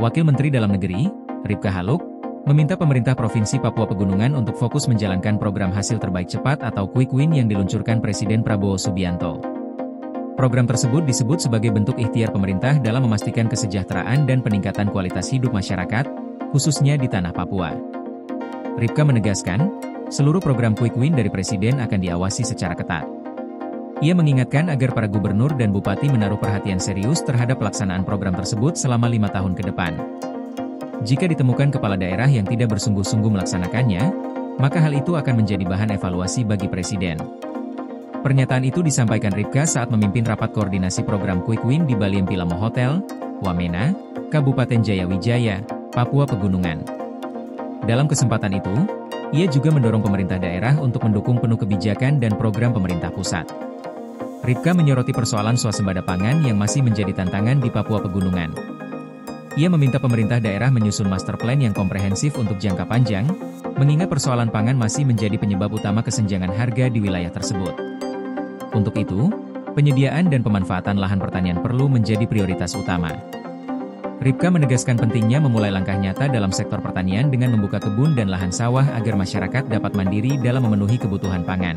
Wakil Menteri Dalam Negeri, Ripka Haluk, meminta pemerintah Provinsi Papua Pegunungan untuk fokus menjalankan program hasil terbaik cepat atau Quick Win yang diluncurkan Presiden Prabowo Subianto. Program tersebut disebut sebagai bentuk ikhtiar pemerintah dalam memastikan kesejahteraan dan peningkatan kualitas hidup masyarakat, khususnya di tanah Papua. Ripka menegaskan, seluruh program Quick Win dari Presiden akan diawasi secara ketat. Ia mengingatkan agar para gubernur dan bupati menaruh perhatian serius terhadap pelaksanaan program tersebut selama 5 tahun ke depan. Jika ditemukan kepala daerah yang tidak bersungguh-sungguh melaksanakannya, maka hal itu akan menjadi bahan evaluasi bagi Presiden. Pernyataan itu disampaikan Ripka saat memimpin rapat koordinasi program Quick Win di Baliempilamo Hotel, Wamena, Kabupaten Jayawijaya, Papua Pegunungan. Dalam kesempatan itu, ia juga mendorong pemerintah daerah untuk mendukung penuh kebijakan dan program pemerintah pusat. Ripka menyoroti persoalan swasembada pangan yang masih menjadi tantangan di Papua Pegunungan. Ia meminta pemerintah daerah menyusun master plan yang komprehensif untuk jangka panjang, mengingat persoalan pangan masih menjadi penyebab utama kesenjangan harga di wilayah tersebut. Untuk itu, penyediaan dan pemanfaatan lahan pertanian perlu menjadi prioritas utama. Ripka menegaskan pentingnya memulai langkah nyata dalam sektor pertanian dengan membuka kebun dan lahan sawah agar masyarakat dapat mandiri dalam memenuhi kebutuhan pangan.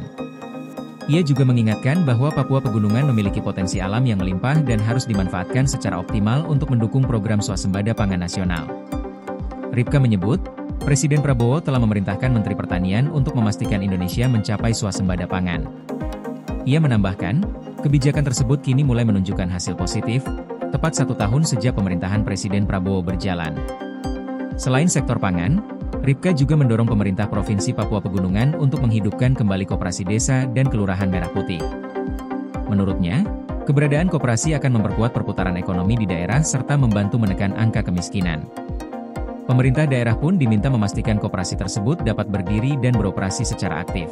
Ia juga mengingatkan bahwa Papua Pegunungan memiliki potensi alam yang melimpah dan harus dimanfaatkan secara optimal untuk mendukung program swasembada pangan nasional. Ripka menyebut, Presiden Prabowo telah memerintahkan Menteri Pertanian untuk memastikan Indonesia mencapai swasembada pangan. Ia menambahkan, kebijakan tersebut kini mulai menunjukkan hasil positif, tepat 1 tahun sejak pemerintahan Presiden Prabowo berjalan. Selain sektor pangan, Ripka juga mendorong pemerintah Provinsi Papua Pegunungan untuk menghidupkan kembali koperasi desa dan kelurahan Merah Putih. Menurutnya, keberadaan koperasi akan memperkuat perputaran ekonomi di daerah serta membantu menekan angka kemiskinan. Pemerintah daerah pun diminta memastikan koperasi tersebut dapat berdiri dan beroperasi secara aktif.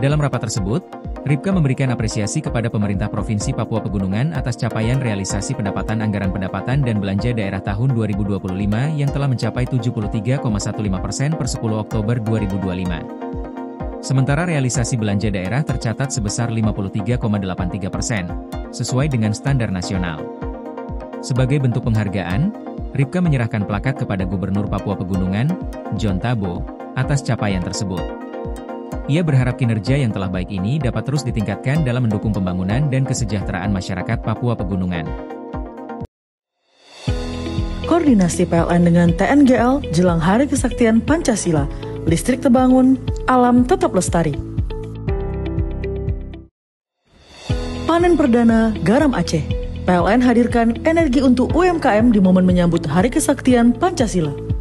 Dalam rapat tersebut, Ripka memberikan apresiasi kepada pemerintah Provinsi Papua Pegunungan atas capaian realisasi pendapatan anggaran pendapatan dan belanja daerah tahun 2025 yang telah mencapai 73,15% per 10 Oktober 2025. Sementara realisasi belanja daerah tercatat sebesar 53,83%, sesuai dengan standar nasional. Sebagai bentuk penghargaan, Ripka menyerahkan plakat kepada Gubernur Papua Pegunungan, John Tabo, atas capaian tersebut. Ia berharap kinerja yang telah baik ini dapat terus ditingkatkan dalam mendukung pembangunan dan kesejahteraan masyarakat Papua Pegunungan. Koordinasi PLN dengan TNGL jelang Hari Kesaktian Pancasila, listrik terbangun, alam tetap lestari. Panen perdana garam Aceh. PLN hadirkan energi untuk UMKM di momen menyambut Hari Kesaktian Pancasila.